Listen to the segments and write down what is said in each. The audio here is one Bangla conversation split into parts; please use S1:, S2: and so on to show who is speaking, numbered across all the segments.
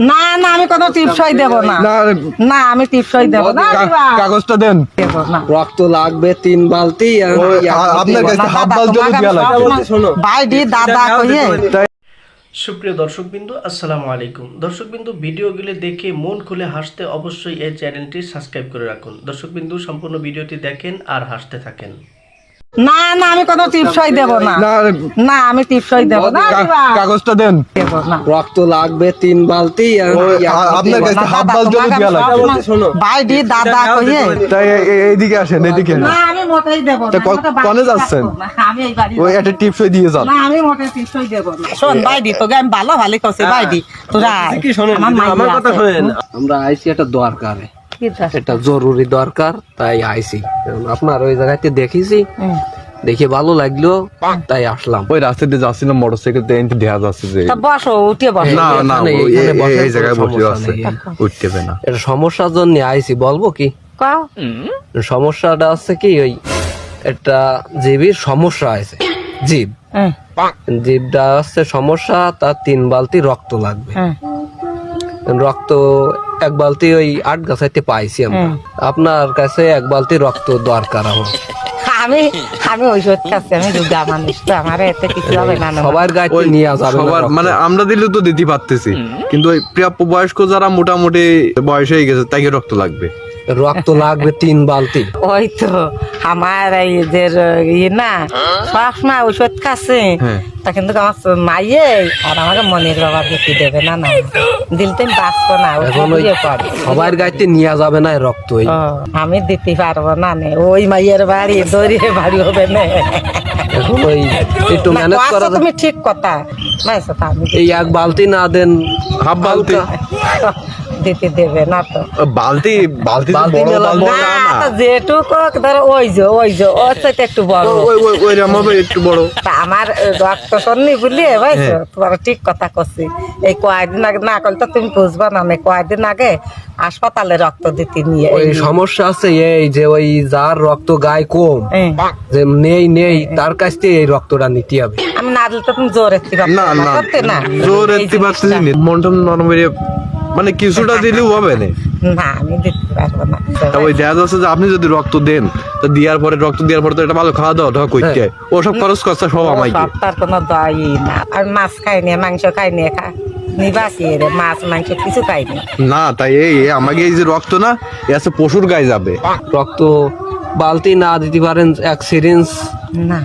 S1: না না আমি কোনো টিপসই দেব না। না আমি টিপসই দেব না।
S2: কাগজটা দেন।
S1: দেব না।
S3: রক্ত লাগবে 3 বালতি।
S2: আপনার কাছে হাফ বালতি দেওয়া লাগবে।
S3: শোনো
S1: ভাই দি দাদা কইয়ে
S4: সুপ্রিয় দর্শকবিন্দু আসসালামু আলাইকুম। দর্শকবিন্দু ভিডিওগুলি দেখে মন খুলে হাসতে অবশ্যই এই চ্যানেলটি সাবস্ক্রাইব করে রাখুন। দর্শকবিন্দু সম্পূর্ণ ভিডিওটি দেখেন আর হাসতে থাকেন।
S1: না না আমি কোনো টিপসই দেব না। না আমি টিপসই দেব না।
S2: কাগজটা দেন।
S1: দেব না।
S3: রক্ত লাগবে 3 বালতি।
S2: আপনার কাছে হাফ বালতি দেওয়া লাগবে।
S3: শোনো
S1: ভাই দি দাদা কইয়ে
S2: তাই এইদিকে আসেন, এদিকে
S1: না আমি মোটেই দেব না।
S2: কোনে যাচ্ছেন?
S1: আমি এই বাড়ি
S2: ওই একটা টিপসই দিয়ে যান।
S1: না আমি মোটে টিপসই দেব না। শোন ভাই দি তোকে আমি ভালো ভালো কইছি ভাই দি তোরা
S3: কি শোনেন, আমার কথা শোনেন। আমরা আইছি একটা দরকারে, এটা জরুরি দরকার, তাই আইছি। আপনার ওই জায়গাতে দেখেছি, দেখে ভালো লাগলো তাই আসলাম।
S2: ওই রাস্তা দিয়ে যাচ্ছিলাম মোটরসাইকেল দিয়ে, এনতে দেখা যাচ্ছে যে
S1: তা বসো উঠে বসো।
S2: না না এই জায়গায় বসে
S3: সমস্যা
S2: আছে,
S3: নেই।
S2: উঠতে হবে না।
S3: এটা সমস্যার জন্য আইছি, বলবো কি?
S1: কও
S3: সমস্যাটা আছে কি, ওই একটা জীবের সমস্যা আছে। জীব জীবটা আছে সমস্যা, তার 3 বালতি রক্ত লাগবে। রক্ত 1 বালতি ওই 8 গাছাইতে পাইছি আমরা। আপনার কাছে 1 বালতি রক্ত দরকার আমার।
S1: আমি আমি ওষুধ খাচ্ছি, আমি রোগা মানুষ তো আমার এতে কিছু হবে না।
S3: সবার গায়ে নিয়ে যাবে না
S2: সবার
S3: রক্ত।
S2: মানে আমরা দিলে তো দিতে পারতেছি, কিন্তু ওই প্রাপ্য বয়স্ক যারা মোটামুটি বয়স হয়ে গেছে তাকে রক্ত লাগবে।
S3: রক্ত লাগবে 3 বালতি।
S1: ওই তো আমার এই যে ইয়ে না সবসময় ওষুধ খাচ্ছে, তা কিন্তু আমার মাইয়ে আর আমাকে মনের বাবা দিতে দেবে না। না দিলতে বাঁচবো না,
S3: এখন ওই সবার গাইতে নিয়ে যাবে না এই রক্ত। ওই
S1: আমি দিতে পারবো না। ওই মাইয়ের বাড়ি দৌড়িয়ে বাড়ি হবে না।
S3: এখন ওই একটু ম্যানেজ করা যায়।
S1: তুমি ঠিক কথা মাইছো তা আমি
S3: এই 1 বালতি না দেন
S2: হাফ বালতি
S1: দিতে দেবে না তো।
S2: বালতি বালতি তো
S3: বালতি
S2: বড়
S3: মেলা
S2: বালতি
S1: না
S2: না
S1: তো যেটুকু ধরো ওই যে ওর চাইতে একটু বড়।
S2: ওই রাম হবে একটু বড়।
S1: তা আমার রক্ত সন্নি বলি ভাইছো, তোমার ঠিক কথা করছি। এই কয়েকদিন আগে না করলে তো তুমি বুঝবা না। কয়েকদিন আগে হাসপাতালে রক্ত দিতে নিয়ে
S3: ওই সমস্যা আছে এই যে ওই যার রক্ত গায়ে কম, যে নেই তার কাছ থেকে এই রক্তটা নিতে হবে।
S1: আমি না দিলে তো তুমি জোর এত্তি
S2: না না
S1: করতে না
S2: জোর এত্তি পারতেছি না, মনটা নরম হয়ে মানে কিছুটা দিলেও হবে না।
S1: না আমি দিতে পারবো না।
S2: তা ওই দেখা যাচ্ছে যে আপনি যদি রক্ত দেন, তো রক্ত দেওয়ার পরে তো এটা ভালো খাওয়া দাওয়া করতে হয়, ও সব খরচ খরচা সব আমাকে।
S1: সপ্তাহের কোনো দই না। আমি মাছ খাইনি, মাংস খাইনি, নিবাসি রে মাছ মাংস কিছু খাইনি।
S2: না তাই এই আমাকে এই যে রক্ত না এ আছে পশুর গায়ে যাবে।
S3: রক্ত বালতি না দিতে পারেন 1 সিরিঞ্জ
S1: না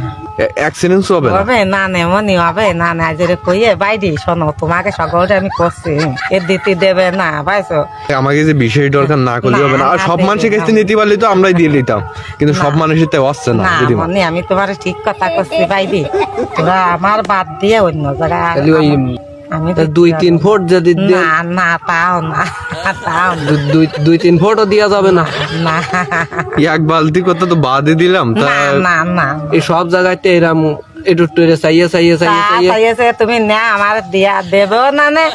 S2: অ্যাক্সিডেন্ট হবে না।
S1: হবে না নেমনি হবে না না যে কইয়ে বাইরে শোনো তোমাকে সকলটা আমি করছি, এ দিতে দেবে না ভাইছো।
S2: আমাকে যে বিষয় দরকার না করলে হবে না। আর সব মানুষের কাছে নিতে পারলে তো আমরাই দিয়ে দিতাম, কিন্তু সব মানুষের তো আসছে না।
S1: না
S2: যদি
S1: মনে আমি তোমার ঠিক কথা করছি বাইরে, তোরা আমার বাদ দিয়ে অন্য জায়গায়
S3: তাহলে ওই
S1: আমি
S3: 2-3 ফুট যদি
S1: না না তাও না তাও না
S3: 2-3 ফুটও দেওয়া যাবে না।
S1: না
S2: 1 বালতি কথা তো বাদই দিলাম। তা
S1: না না না
S3: এই সব জায়গাতে এরম একটু চাইয়ে
S1: তুমি না আমার দিয়া দেবে না নে,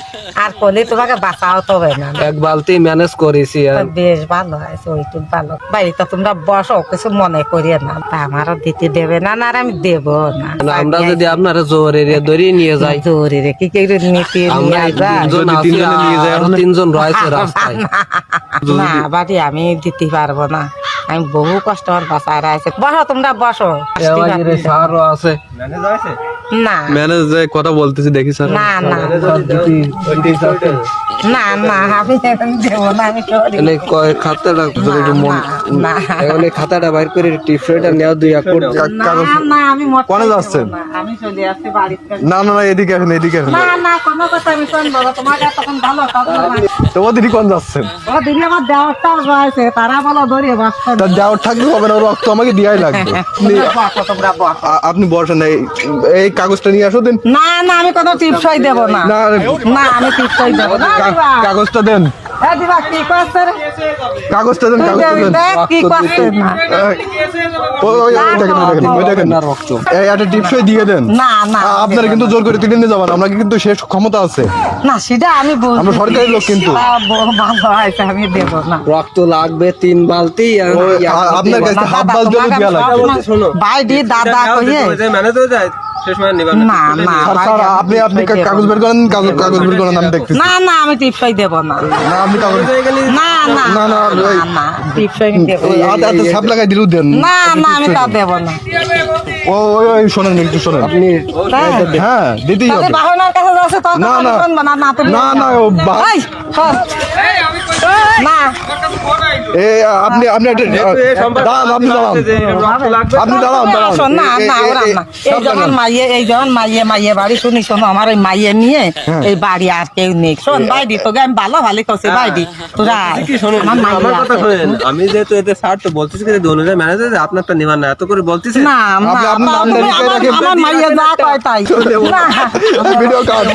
S1: আর কলি তোমাকে বাঁচাও তো হবে না।
S3: 1 বালতি ম্যানেজ করেছি। আর
S1: বেশ ভালো হয়েছে, ওইটুক ভালো। বাড়িতে তোমরা বসো, কিছু মনে করিয়ে না। তা আমারও দিতে দেবে না, না আর আমি দেব না।
S3: আমরা যদি আপনারা জোর এরিয়া ধরিয়ে নিয়ে যাই,
S1: জোরে রে কি নীতি
S3: আমরা
S1: নিয়ে যায়।
S3: 3 জন আছি, আর 3 জন রয়েছে রাস্তায়।
S1: না বাড়ি আমি দিতে পারবো না, আমি বহু কষ্ট আমার বাসায় আছে। বসো তোমরা বসো।
S3: সারও আছে
S1: না
S2: ম্যানেজ কথা বলতেছি দেখি স্যার।
S1: না না না না আমি দেবো না, আমি
S3: খাতাটা
S1: না
S3: এখন খাতাটা বাইর করে টিপসটা নেওয়া 2-1 ফুট।
S1: না আমি
S2: কোনে যাচ্ছেন?
S1: আমি চলে আসছি বাড়িতে।
S2: না না না এদিকে আসেন, এদিকে আসেন।
S1: না না কোনো কথা আমি শুনবো না, তোমাকে তখন ভালো
S2: তোমাদের কোন যাচ্ছেন?
S1: ও দিদি আমার দেওয়ারটা রয়েছে, তারা বলো ধরিয়ে বসো।
S2: তার যাওয়ার থাকলে হবে না, রক্ত আমাকে দেওয়াই লাগবে।
S1: বসো তোমরা বসো।
S2: আপনি বসেন, এই কাগজটা নিয়ে আসো দেন।
S1: না না আমি কোনো টিপসই দেব না।
S2: না
S1: না আমি টিপসই দেব না।
S2: কাগজটা দেন,
S1: দিবা কি করছে রে?
S2: কাগজটা দেন, কাগজটা দেন।
S1: দেখ কি করছে না।
S2: ওই দেখেন ওই দেখেন
S3: না রক্ত
S2: এই একটা টিপসই দিয়ে দেন।
S1: না না
S2: আপনারা কিন্তু জোর করে তুলে নিয়ে যাবেন, আমরা কিন্তু শেষ ক্ষমতা আছে।
S1: না সেটা আমি বলছি।
S2: আমরা সরকারি লোক কিন্তু।
S1: ভালো হয়েছে, আমি দেব না।
S3: রক্ত লাগবে 3 বালতি।
S2: আপনার কাছে হাফ বালতি দেওয়া লাগবে।
S1: ভাই দি দাদা কইয়ে
S3: শেষ মানে নিবেন
S1: না না
S2: স্যার
S1: ভাই,
S2: স্যার
S1: আমি
S2: আপনি
S1: টিপসই দেব
S2: কাগজ বের করেন, কাগজ বের করেন, আমি দেখতেছি।
S1: না না আমি টিপসই দেব না
S2: না আপনি কাগজ
S1: না না
S2: না, না, ওই-
S1: না টিপসই আমি দেব
S2: ওই
S1: না।
S2: হাতে ছাপ লাগাই দিলেও দেন।
S1: না না আমি তা দেব না
S2: ওই শোনেন একটু শোনেন।
S1: তাই?
S2: হ্যাঁ দিতেই
S1: তাহলে
S2: হবে।
S1: বাহনার কাছে যাচ্ছে তোর
S2: না,
S1: কথা
S2: না।
S1: শুনবা না, না তুমি
S2: না, না, ও
S1: এই, শোন। না
S2: আপনি একটা দাঁড়ান, আপনি দাঁড়ান, আপনি দাঁড়ান, দাঁড়ান।
S1: শোন, না না ওরা না এই যখন মাইয়ে বাড়ি শুনি শোনো আমার ওই মাইয়ে নিয়ে এই বাড়ি আর কেউ নেই শোন বাইদি তোকে আমি ভালো করছি বাইদি তোরা আমার মাইয়ে
S3: আমার কথা
S1: আছে।
S3: শুনেন, আমি যেহেতু এতে স্যার তো বলতেছি যে অনুযায়ী ম্যানেজার আপনারটা নিবেন না, এত করে বলতেছি।
S1: না না
S2: আপনি
S1: তাও
S2: নামটা
S1: তুমি
S2: লিখে
S1: আমার
S2: রাখেন।
S1: আমার মাইয়ে যা কয় তাই না
S2: ভিডিও কাট